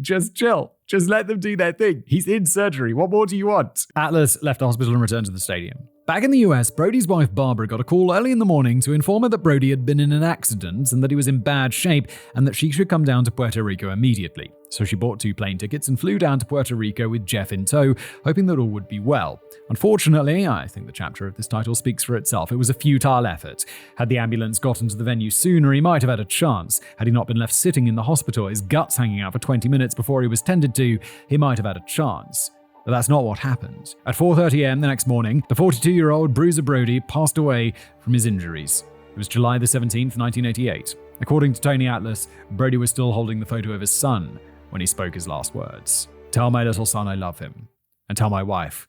just chill. Just let them do their thing. He's in surgery. What more do you want? Atlas left the hospital and returned to the stadium. Back in the US, Brody's wife Barbara got a call early in the morning to inform her that Brody had been in an accident and that he was in bad shape and that she should come down to Puerto Rico immediately. So she bought 2 plane tickets and flew down to Puerto Rico with Jeff in tow, hoping that all would be well. Unfortunately, I think the chapter of this title speaks for itself. It was a futile effort. Had the ambulance gotten to the venue sooner, he might have had a chance. Had he not been left sitting in the hospital, his guts hanging out for 20 minutes before he was tended to, he might have had a chance. But that's not what happened. At 4:30 a.m. the next morning, the 42-year-old Bruiser Brody passed away from his injuries. It was July the 17th, 1988. According to Tony Atlas, Brody was still holding the photo of his son when he spoke his last words. "Tell my little son I love him, and tell my wife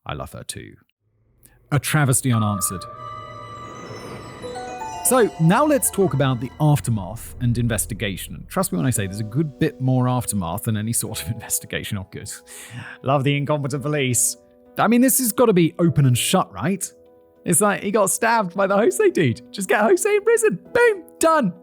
I love her too." A travesty unanswered. So now let's talk about the aftermath and investigation. And trust me when I say there's a good bit more aftermath than any sort of investigation. Oh, good. Love the incompetent police. I mean, this has got to be open and shut, right? It's like he got stabbed by the Jose dude. Just get Jose in prison. Boom, done.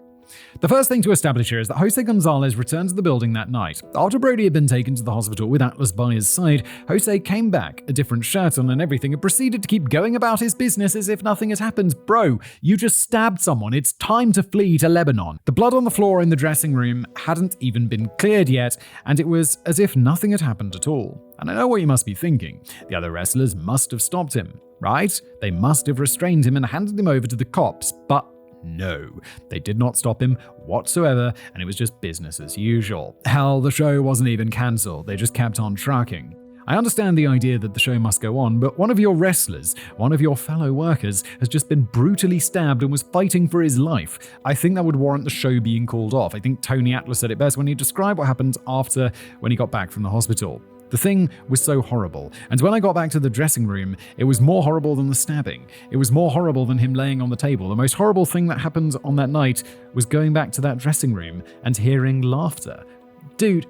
The first thing to establish here is that Jose Gonzalez returned to the building that night. After Brody had been taken to the hospital with Atlas by his side, Jose came back, a different shirt on and everything, and proceeded to keep going about his business as if nothing had happened. Bro, you just stabbed someone. It's time to flee to Lebanon. The blood on the floor in the dressing room hadn't even been cleared yet, and it was as if nothing had happened at all. And I know what you must be thinking. The other wrestlers must have stopped him, right? They must have restrained him and handed him over to the cops, but no, they did not stop him whatsoever, and it was just business as usual. Hell, the show wasn't even cancelled, they just kept on trucking. I understand the idea that the show must go on, but one of your wrestlers, one of your fellow workers, has just been brutally stabbed and was fighting for his life. I think that would warrant the show being called off. I think Tony Atlas said it best when he described what happened after when he got back from the hospital. The thing was so horrible, and when I got back to the dressing room, it was more horrible than the stabbing. It was more horrible than him laying on the table. The most horrible thing that happened on that night was going back to that dressing room and hearing laughter. Dude,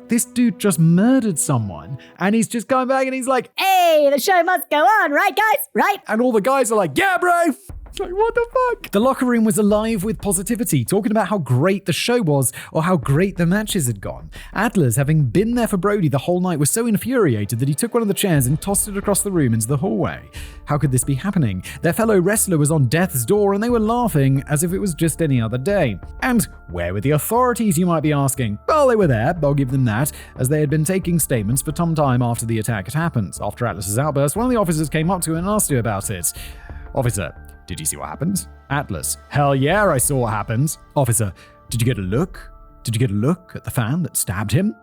this dude just murdered someone, and he's just going back and he's like, "Hey, the show must go on, right guys, right?" And all the guys are like, "Yeah, bro!" Like, what the fuck? The locker room was alive with positivity, talking about how great the show was or how great the matches had gone. Atlas, having been there for Brody the whole night, was so infuriated that he took one of the chairs and tossed it across the room into the hallway. How could this be happening? Their fellow wrestler was on death's door and they were laughing as if it was just any other day. And where were the authorities, you might be asking? Well, they were there, I'll give them that, as they had been taking statements for some time after the attack had happened. After Atlas's outburst, one of the officers came up to him and asked him about it. "Officer, did you see what happened?" Atlas: "Hell yeah, I saw what happened." Officer: "Did you get a look?" Did you get a look at the fan that stabbed him?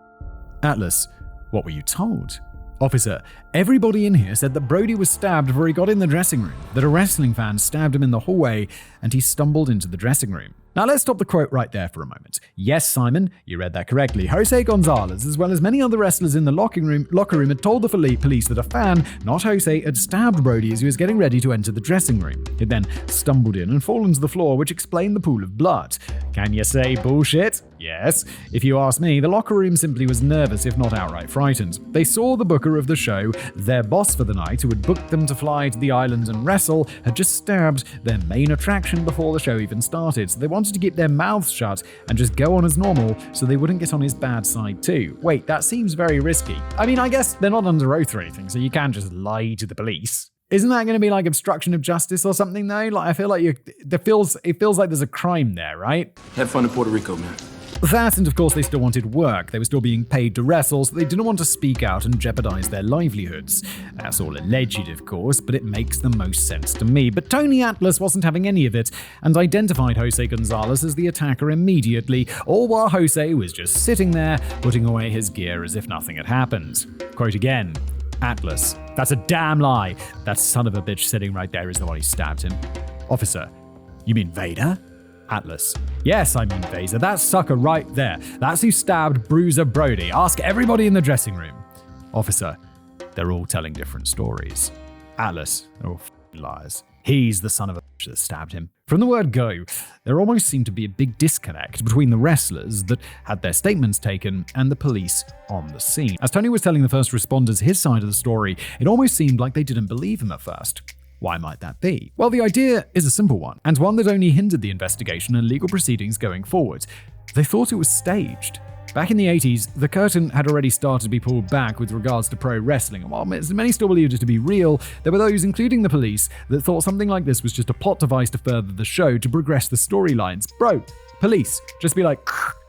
Atlas, what were you told? Officer, everybody in here said that Brody was stabbed before he got in the dressing room, that a wrestling fan stabbed him in the hallway and he stumbled into the dressing room. Now let's stop the quote right there for a moment. Yes, Simon, you read that correctly. Jose Gonzalez, as well as many other wrestlers in the locker room had told the police that a fan, not Jose, had stabbed Brody as he was getting ready to enter the dressing room. He then stumbled in and fallen to the floor, which explained the pool of blood. Can you say bullshit? Yes. If you ask me, the locker room simply was nervous, if not outright frightened. They saw the booker of the show, their boss for the night, who had booked them to fly to the island and wrestle, had just stabbed their main attraction before the show even started. So they wanted to keep their mouths shut and just go on as normal so they wouldn't get on his bad side too. Wait, that seems very risky. I mean, I guess they're not under oath or anything, so you can't just lie to the police. Isn't that going to be like obstruction of justice or something though? Like, I feel like it feels like there's a crime there, right? Have fun in Puerto Rico, man. That, and of course they still wanted work. They were still being paid to wrestle, so they didn't want to speak out and jeopardize their livelihoods. That's all alleged, of course, but it makes the most sense to me. But Tony Atlas wasn't having any of it, and identified Jose Gonzalez as the attacker immediately, all while Jose was just sitting there, putting away his gear as if nothing had happened. Quote again, Atlas, that's a damn lie. That son of a bitch sitting right there is the one who stabbed him. Officer, you mean Vader? Atlas, yes, I mean Vader. That sucker right there. That's who stabbed Bruiser Brody. Ask everybody in the dressing room. Officer, they're all telling different stories. Atlas, they're all liars. He's the son of a bitch that stabbed him. From the word go, there almost seemed to be a big disconnect between the wrestlers that had their statements taken and the police on the scene. As Tony was telling the first responders his side of the story, it almost seemed like they didn't believe him at first. Why might that be? Well, the idea is a simple one, and one that only hindered the investigation and legal proceedings going forward. They thought it was staged. Back in the 80s, the curtain had already started to be pulled back with regards to pro wrestling, and while many still believed it to be real, there were those, including the police, that thought something like this was just a plot device to further the show to progress the storylines. Bro, police, just be like,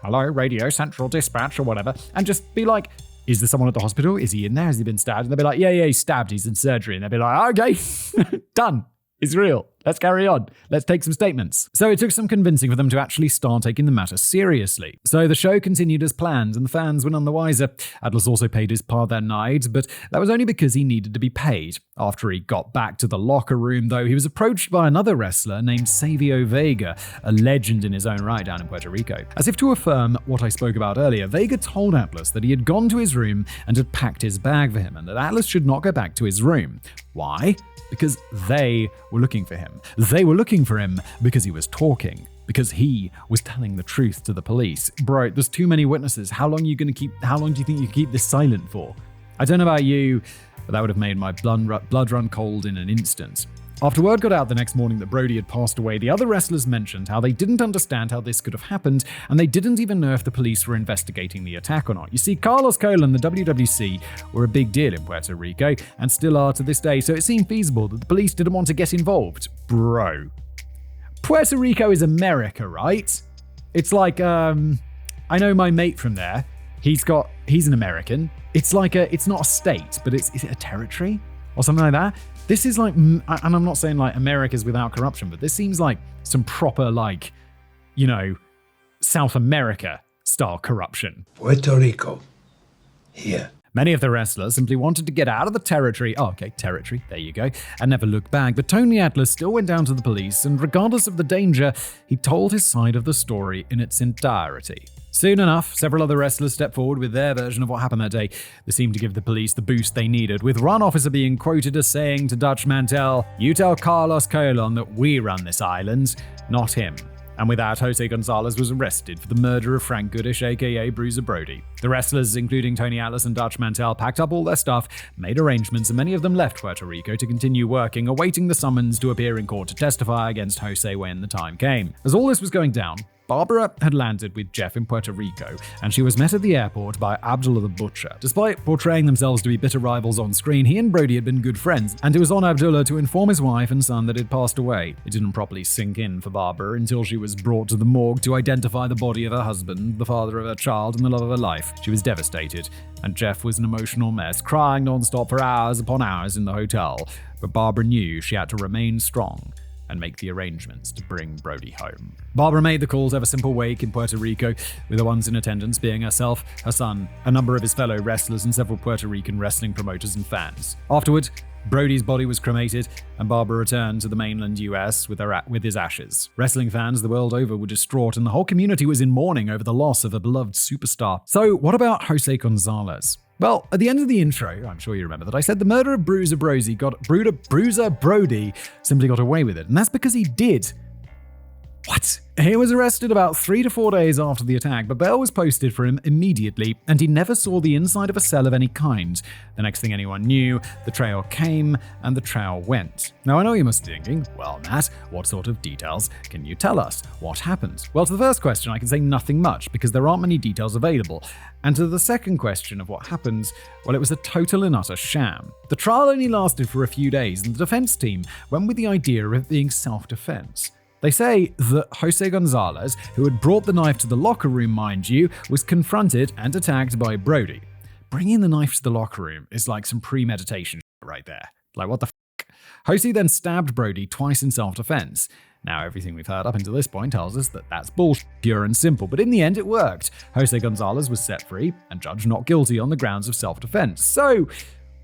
hello, Radio Central Dispatch or whatever, and just be like, is there someone at the hospital? Is he in there? Has he been stabbed? And they'll be like, yeah, he's stabbed. He's in surgery. And they'll be like, okay, done. It's real. Let's carry on. Let's take some statements. So it took some convincing for them to actually start taking the matter seriously. So the show continued as planned, and the fans were none the wiser. Atlas also paid his part that night, but that was only because he needed to be paid. After he got back to the locker room, though, he was approached by another wrestler named Savio Vega, a legend in his own right down in Puerto Rico. As if to affirm what I spoke about earlier, Vega told Atlas that he had gone to his room and had packed his bag for him, and that Atlas should not go back to his room. Why? Because they were looking for him. They were looking for him because he was talking, because he was telling the truth to the police. Bro, there's too many witnesses. How long do you think you can keep this silent for? I don't know about you, but that would have made my blood run cold in an instant. After word got out the next morning that Brody had passed away, the other wrestlers mentioned how they didn't understand how this could have happened, and they didn't even know if the police were investigating the attack or not. You see, Carlos Cole and the WWC were a big deal in Puerto Rico, and still are to this day, so it seemed feasible that the police didn't want to get involved. Bro. Puerto Rico is America, right? It's like, I know my mate from there. He's an American. It's not a state, but is it a territory? Or something like that? This is like, and I'm not saying like America's without corruption, but this seems like some proper South America style corruption. Puerto Rico. Here. Many of the wrestlers simply wanted to get out of the territory. Oh, okay, territory, there you go. And never look back. But Tony Atlas still went down to the police, and regardless of the danger, he told his side of the story in its entirety. Soon enough, several other wrestlers stepped forward with their version of what happened that day. They seemed to give the police the boost they needed, with one officer being quoted as saying to Dutch Mantel, "You tell Carlos Colon that we run this island, not him." And with that, Jose Gonzalez was arrested for the murder of Frank Goodish, aka Bruiser Brody. The wrestlers, including Tony Atlas and Dutch Mantel, packed up all their stuff, made arrangements, and many of them left Puerto Rico to continue working, awaiting the summons to appear in court to testify against Jose when the time came. As all this was going down, Barbara had landed with Jeff in Puerto Rico, and she was met at the airport by Abdullah the Butcher. Despite portraying themselves to be bitter rivals on screen, he and Brody had been good friends, and it was on Abdullah to inform his wife and son that he'd passed away. It didn't properly sink in for Barbara until she was brought to the morgue to identify the body of her husband, the father of her child, and the love of her life. She was devastated, and Jeff was an emotional mess, crying non-stop for hours upon hours in the hotel. But Barbara knew she had to remain strong. and make the arrangements to bring Brody home. Barbara made the call to have a simple wake in Puerto Rico, with the ones in attendance being herself, her son, a number of his fellow wrestlers, and several Puerto Rican wrestling promoters and fans. Afterward, Brody's body was cremated, and Barbara returned to the mainland US with his ashes. Wrestling fans the world over were distraught, and the whole community was in mourning over the loss of a beloved superstar. So, what about Jose Gonzalez? Well, at the end of the intro, I'm sure you remember that I said the murder of Bruiser Brody simply got away with it, and that's because he did. What? He was arrested about 3 to 4 days after the attack, but bail was posted for him immediately, and he never saw the inside of a cell of any kind. The next thing anyone knew, the trail came and the trail went. Now, I know you must be thinking, well, Matt, what sort of details can you tell us? What happened? Well, to the first question, I can say nothing much, because there aren't many details available. And to the second question of what happened, well, it was a total and utter sham. The trial only lasted for a few days, and the defense team went with the idea of it being self-defense. They say that Jose Gonzalez, who had brought the knife to the locker room, mind you, was confronted and attacked by Brody. Bringing the knife to the locker room is like some premeditation right there. Like, what the f***? Jose then stabbed Brody twice in self-defense. Now, everything we've heard up until this point tells us that that's bullshit, pure and simple, but in the end it worked. Jose Gonzalez was set free and judged not guilty on the grounds of self-defense. So,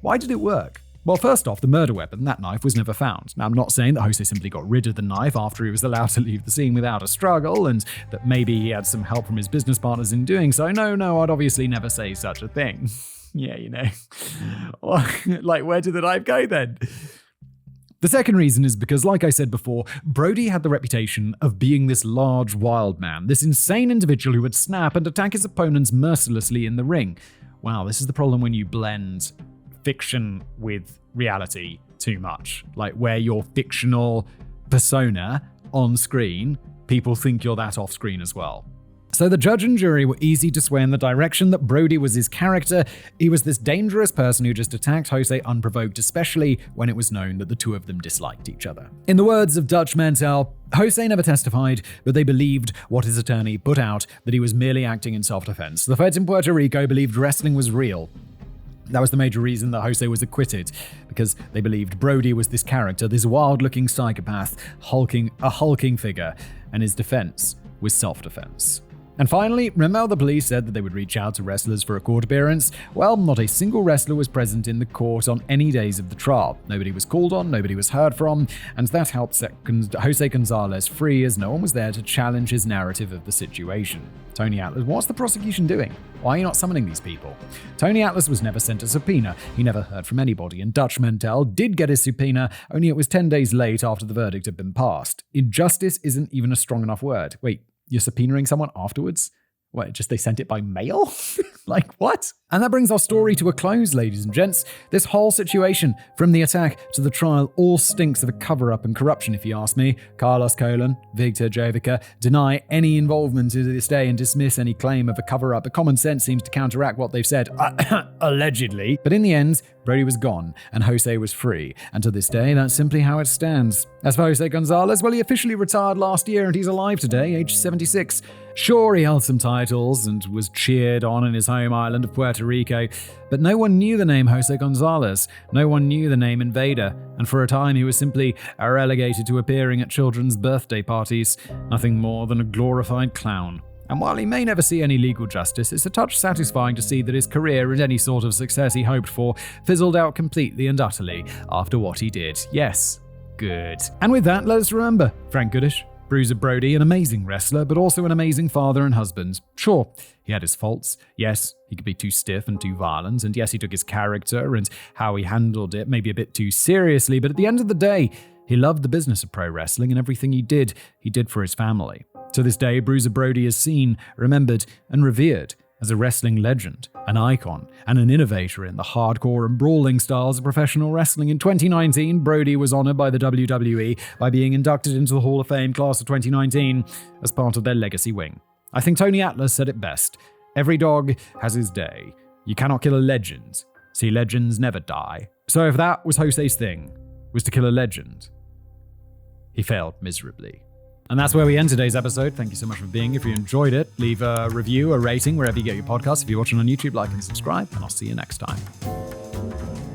why did it work? Well, first off, the murder weapon, that knife, was never found. Now, I'm not saying that Jose simply got rid of the knife after he was allowed to leave the scene without a struggle, and that maybe he had some help from his business partners in doing so. No, I'd obviously never say such a thing. Yeah, you know. Like, where did the knife go then? The second reason is because, like I said before, Brody had the reputation of being this large, wild man, this insane individual who would snap and attack his opponents mercilessly in the ring. Wow, this is the problem when you blend fiction with reality too much. Like, where your fictional persona on screen, people think you're that off screen as well. So the judge and jury were easy to sway in the direction that Brody was his character. He was this dangerous person who just attacked Jose unprovoked, especially when it was known that the two of them disliked each other. In the words of Dutch Mantel, Jose never testified, but they believed what his attorney put out, that he was merely acting in self-defense. The feds in Puerto Rico believed wrestling was real. That was the major reason that Jose was acquitted, because they believed Brody was this character, this wild-looking psychopath, a hulking figure, and his defense was self-defense. And finally, remember how the police said that they would reach out to wrestlers for a court appearance? Well, not a single wrestler was present in the court on any days of the trial. Nobody was called on, nobody was heard from, and that helped set Jose Gonzalez free, as no one was there to challenge his narrative of the situation. Tony Atlas, what's the prosecution doing? Why are you not summoning these people? Tony Atlas was never sent a subpoena. He never heard from anybody, and Dutch Mantel did get his subpoena, only it was 10 days late after the verdict had been passed. Injustice isn't even a strong enough word. Wait, you're subpoenaing someone afterwards? What, just they sent it by mail? Like, what? And that brings our story to a close, ladies and gents. This whole situation, from the attack to the trial, all stinks of a cover-up and corruption, if you ask me. Carlos Colon, Victor Jovica deny any involvement to this day and dismiss any claim of a cover-up, but common sense seems to counteract what they've said, allegedly. But in the end, Brody was gone, and Jose was free. And to this day, that's simply how it stands. As for Jose Gonzalez, well, he officially retired last year, and he's alive today, age 76. Sure, he held some titles and was cheered on in his home island of Puerto Rico, but no one knew the name Jose Gonzalez. No one knew the name Invader, and for a time he was simply relegated to appearing at children's birthday parties, nothing more than a glorified clown. And while he may never see any legal justice, it's a touch satisfying to see that his career and any sort of success he hoped for fizzled out completely and utterly after what he did. Yes, good. And with that, let us remember Frank Goodish, Bruiser Brody, an amazing wrestler, but also an amazing father and husband. Sure, he had his faults. Yes, he could be too stiff and too violent. And yes, he took his character and how he handled it maybe a bit too seriously. But at the end of the day, he loved the business of pro wrestling, and everything he did for his family. To this day, Bruiser Brody is seen, remembered, and revered as a wrestling legend, an icon, and an innovator in the hardcore and brawling styles of professional wrestling. In 2019, Brody was honored by the WWE by being inducted into the Hall of Fame class of 2019 as part of their legacy wing. I think Tony Atlas said it best. Every dog has his day. You cannot kill a legend. See, legends never die. So if that was Jose's thing, was to kill a legend, he failed miserably. And that's where we end today's episode. Thank you so much for being here. If you enjoyed it, leave a review, a rating, wherever you get your podcasts. If you're watching on YouTube, like and subscribe, and I'll see you next time.